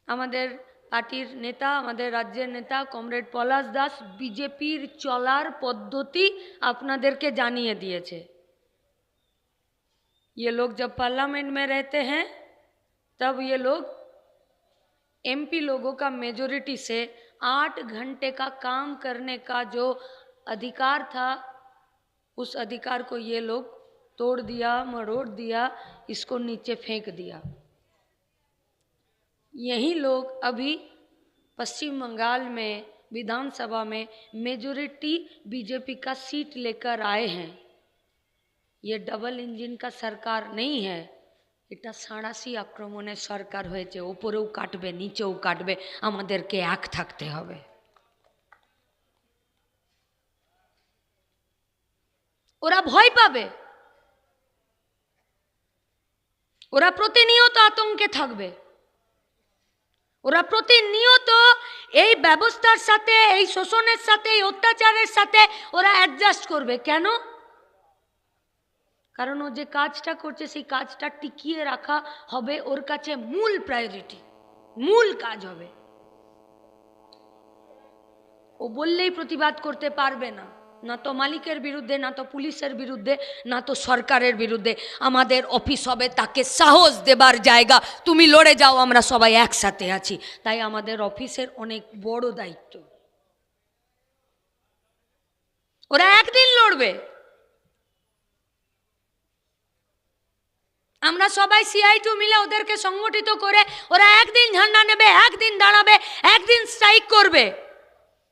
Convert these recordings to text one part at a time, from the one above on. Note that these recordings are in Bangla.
আমাদের পার্টির নেতা, আমাদের রাজ্যের নেতা কমরেড পলাশ দাস বিজেপির চলার পদ্ধতি আপনাদেরকে জানিয়ে দিয়েছে। ये लोग जब पार्लियामेंट में रहते हैं तब ये लोग एमपी लोगों का मेजोरिटी से 8 घंटे का काम करने का जो अधिकार था, उस अधिकार को ये लोग तोड़ दिया, मरोड़ दिया, इसको नीचे फेंक दिया। यही लोग अभी पश्चिम बंगाल में विधानसभा में मेजोरिटी बीजेपी का सीट लेकर आए हैं। ये डबल इंजिन का सरकार नहीं है, এটা সাঁড়াশি আক্রমণের সরকার হয়েছে। উপরেও কাটবে, নিচেও কাটবে, আমাদেরকে এক থাকতে হবে। ওরা ভয় পাবে, ওরা প্রতিনিয়ত আতঙ্কে থাকবে, ওরা প্রতিনিয়ত এই ব্যবস্থার সাথে, এই শোষণের সাথে, এই অত্যাচারের সাথে ওরা অ্যাডজাস্ট করবে। কেন? কারণ ও যে কাজটা করছে সেই কাজটা টিকিয়ে রাখা হবে ওর কাছে মূল প্রায়োরিটি, মূল কাজ হবে। ও বললেই প্রতিবাদ করতে পারবে না, না তো মালিকের বিরুদ্ধে, না তো পুলিশের বিরুদ্ধে, না তো সরকারের বিরুদ্ধে। আমাদের অফিস হবে তাকে সাহস দেবার জায়গা, তুমি লড়ে যাও, আমরা সবাই একসাথে আছি। তাই আমাদের অফিসের অনেক বড় দায়িত্ব। ওরা একদিন লড়বে, আমরা সবাই সিআই2 মিলে ওদেরকে সংগঠিত করে ওরা একদিন ঝান্ডা নেবে, একদিন দাঁড়াবে, একদিন স্ট্রাইক করবে।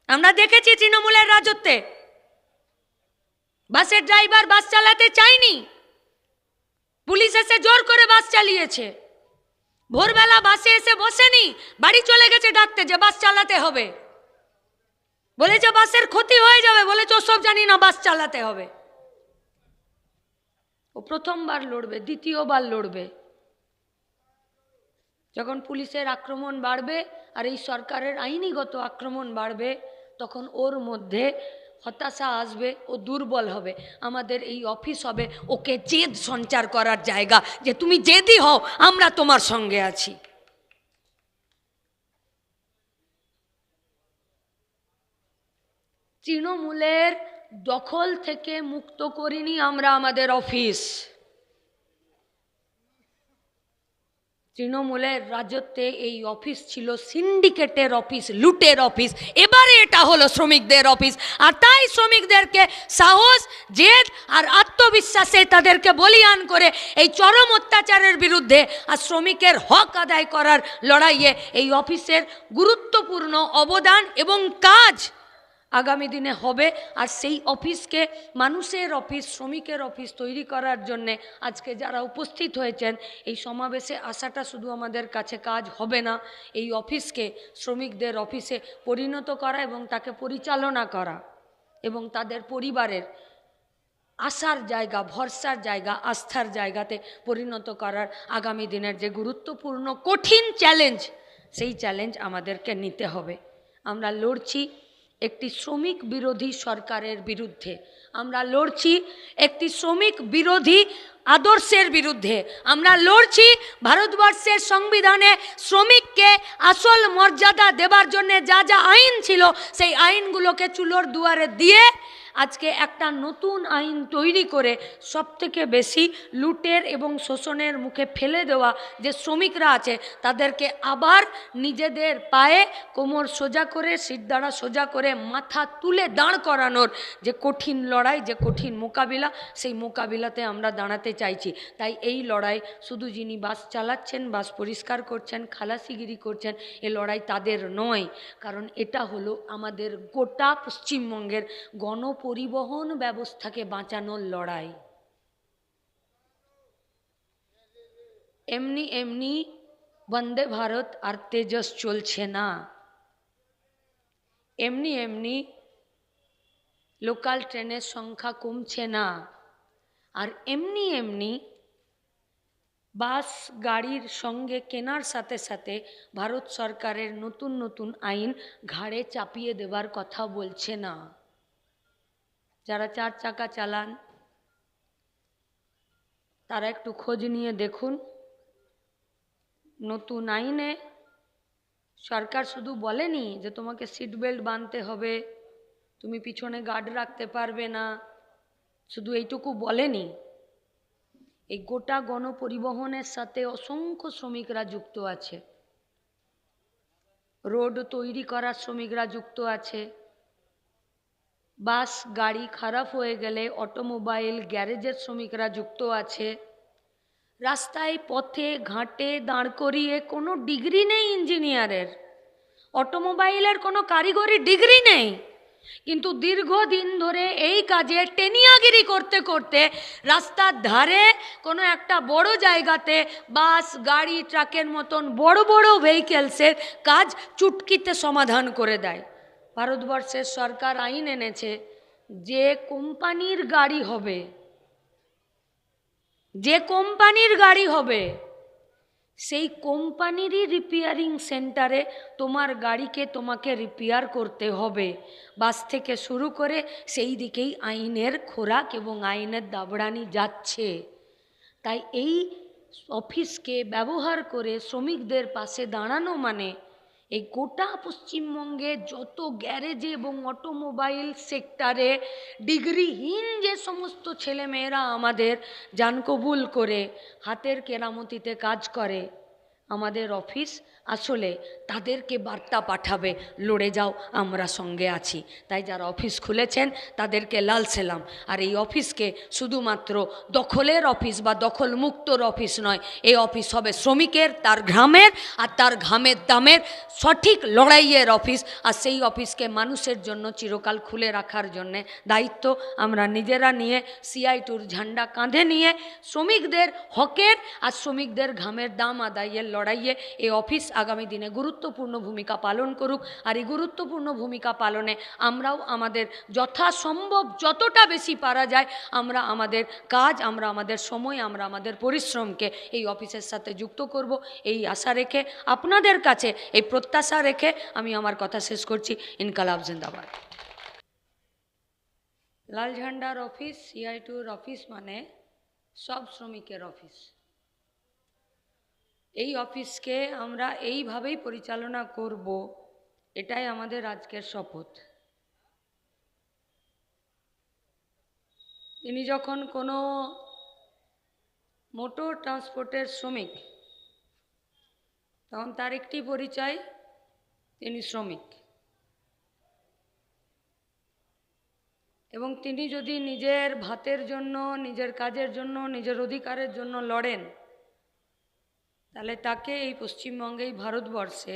আমরা দেখেছি তৃণমূলের রাজত্বে বাসের ড্রাইভার বাস চালাতে চায়নি, পুলিশ এসে জোর করে বাস চালিয়েছে। ভোরবেলা বাসে এসে বসেনি, বাড়ি চলে গেছে ডাকতে যে বাস চালাতে হবে। বলেছে বাসের ক্ষতি হয়ে যাবে, বলেছে ওসব জানি না, বাস চালাতে হবে। ও প্রথমবার লড়বে, দ্বিতীয়বার লড়বে। যখন পুলিশের আক্রমণ বাড়বে আর এই সরকারের আইনিগত আক্রমণ বাড়বে, তখন ওর মধ্যে হতাশা আসবে, ও দুর্বল হবে। আমাদের এই অফিস হবে ওকে জেদ সঞ্চার করার জায়গা, যে তুমি জেদি হও, আমরা তোমার সঙ্গে আছি। তৃণমূলের দখল থেকে মুক্ত করিনি আমরা আমাদের অফিস। তৃণমূলের রাজত্বে এই অফিস ছিল সিন্ডিকেটের অফিস, লুটের অফিস। এবারে এটা হলো শ্রমিকদের অফিস। আর তাই শ্রমিকদেরকে সাহস, জেদ আর আত্মবিশ্বাসে তাদেরকে বলিয়ান করে এই চরম অত্যাচারের বিরুদ্ধে আর শ্রমিকের হক আদায় করার লড়াইয়ে এই অফিসের গুরুত্বপূর্ণ অবদান এবং কাজ আগামী দিনে হবে। আর সেই অফিসকে মানুষের অফিস, শ্রমিকের অফিস তৈরি করার জন্যে আজকে যারা উপস্থিত হয়েছেন, এই সমাবেশে আসাটা শুধু আমাদের কাছে কাজ হবে না, এই অফিসকে শ্রমিকদের অফিসে পরিণত করা এবং তাকে পরিচালনা করা এবং তাদের পরিবারের আশার জায়গা, ভরসার জায়গা, আস্থার জায়গাতে পরিণত করার আগামী দিনের যে গুরুত্বপূর্ণ কঠিন চ্যালেঞ্জ, সেই চ্যালেঞ্জ আমাদেরকে নিতে হবে। আমরা লড়ছি একটি শ্রমিক বিরোধী সরকারের বিরুদ্ধে, আমরা লড়ছি একটি শ্রমিক বিরোধী আদর্শের বিরুদ্ধে, আমরা লড়ছি ভারতবর্ষের সংবিধানে শ্রমিককে আসল মর্যাদা দেবার জন্য যা যা আইন ছিল সেই আইনগুলোকে চুলোর দুয়ারে দিয়ে আজকে একটা নতুন আইন তৈরি করে সবথেকে বেশি লুটের এবং শোষণের মুখে ফেলে দেওয়া যে শ্রমিকরা আছে তাদেরকে আবার নিজেদের পায়ে কোমর সোজা করে, সিটদাঁড়া সোজা করে, মাথা তুলে দাঁড় করানোর যে কঠিন লড়াই, যে কঠিন মোকাবিলা, সেই মোকাবিলাতে আমরা দাঁড়াতে চাইছি। তাই এই লড়াই শুধু যিনি বাস চালাচ্ছেন, বাস পরিষ্কার করছেন, খালাসিগিরি করছেন, এ লড়াই তাদের নয়। কারণ এটা হলো আমাদের গোটা পশ্চিমবঙ্গের গণপরিবহন ব্যবস্থাকে বাঁচানোর লড়াই। এমনি এমনি বন্দে ভারত আর তেজস চলছে না, এমনি এমনি লোকাল ট্রেনের সংখ্যা কমছে না, আর এমনি এমনি বাস গাড়ির সঙ্গে কেনার সাথে সাথে ভারত সরকারের নতুন নতুন আইন ঘাড়ে চাপিয়ে দেবার কথা বলছে না। যারা 4 চাকা চালান তারা একটু খোঁজ নিয়ে দেখুন, নতুন আইনে সরকার শুধু বলেনি যে তোমাকে সিট বেল্ট বাঁধতে হবে, তুমি পিছনে গার্ড রাখতে পারবে না, শুধু এইটুকু বলেনি। এই গোটা গণপরিবহনের সাথে অসংখ্য শ্রমিকরা যুক্ত আছে, রোড তৈরি করার শ্রমিকরা যুক্ত আছে, বাস গাড়ি খারাপ হয়ে গেলে অটোমোবাইল গ্যারেজের শ্রমিকরা যুক্ত আছে, রাস্তায় পথে ঘাটে দাঁড় করিয়ে কোনো ডিগ্রি নেই ইঞ্জিনিয়ারের, অটোমোবাইলের কোনো কারিগরি ডিগ্রি নেই, কিন্তু দীর্ঘদিন ধরে এই কাজে টেনিয়াগিরি করতে করতে রাস্তার ধারে কোনো একটা বড় জায়গাতে বাস গাড়ি ট্রাকের মতন বড় বড় ভেহিকেলসের কাজ চুটকিতে সমাধান করে দেয়। ভারতবর্ষের সরকার আইন এনেছে, যে কোম্পানির গাড়ি হবে, যে কোম্পানির গাড়ি হবে সেই কোম্পানিরই রিপেয়ারিং সেন্টারে তোমার গাড়িকে তোমাকে রিপেয়ার করতে হবে। বাস থেকে শুরু করে সেই দিকেই আইনের খোরাক এবং আইনের দাবড়ানি যাচ্ছে। তাই এই অফিসকে ব্যবহার করে শ্রমিকদের পাশে দাঁড়ানো মানে এই গোটা পশ্চিমবঙ্গে যত গ্যারেজে এবং অটোমোবাইল সেক্টরে ডিগ্রিহীন যে সমস্ত ছেলেমেয়েরা আমাদের জান কবুল করে হাতের কেরামতিতে কাজ করে, আমাদের অফিস আসলে তাদেরকে বার্তা পাঠাবে, লড়ে যাও, আমরা সঙ্গে আছি। তাই যারা অফিস খুলেছেন তাদেরকে লাল সেলাম। আর এই অফিসকে শুধুমাত্র দখলের অফিস বা দখল মুক্তর অফিস নয়, এই অফিস হবে শ্রমিকের, তার ঘামের আর তার ঘামের দামের সঠিক লড়াইয়ের অফিস। আর সেই অফিসকে মানুষের জন্য চিরকাল খুলে রাখার জন্যে দায়িত্ব আমরা নিজেরা নিয়ে CI2-র ঝান্ডা কাঁধে নিয়ে শ্রমিকদের হকের আর শ্রমিকদের ঘামের দাম আদায়ের লড়াইয়ে এই অফিস আগামী দিনে গুরুত্বপূর্ণ ভূমিকা পালন করুক। আর এই গুরুত্বপূর্ণ ভূমিকা পালনে আমরাও আমাদের যথাসম্ভব যতটা বেশি পারা যায় আমরা আমাদের কাজ, আমরা আমাদের সময়, আমরা আমাদের পরিশ্রমকে এই অফিসের সাথে যুক্ত করব, এই আশা রেখে আপনাদের কাছে এই প্রত্যাশা রেখে আমি আমার কথা শেষ করছি। ইনকালাব জিন্দাবাদ। লাল ঝান্ডার অফিস, CI2-র অফিস মানে সব শ্রমিকের অফিস। এই অফিসকে আমরা এইভাবেই পরিচালনা করব, এটাই আমাদের আজকের শপথ। তিনি যখন কোনো মোটর ট্রান্সপোর্টের শ্রমিক, তখন তার একটি পরিচয়, তিনি শ্রমিক। এবং তিনি যদি নিজের ভাতের জন্য, নিজের কাজের জন্য, নিজের অধিকারের জন্য লড়েন, তাহলে তাকে এই পশ্চিমবঙ্গে, এই ভারতবর্ষে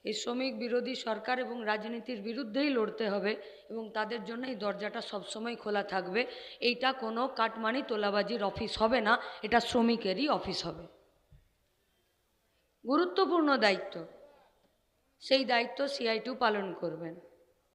এই শ্রমিক বিরোধী সরকার এবং রাজনীতির বিরুদ্ধেই লড়তে হবে এবং তাদের জন্য এই দরজাটা সবসময় খোলা থাকবে। এইটা কোনো কাটমানি তোলাবাজির অফিস হবে না, এটা শ্রমিকেরই অফিস হবে। গুরুত্বপূর্ণ দায়িত্ব, সেই দায়িত্ব CI2 পালন করবেন।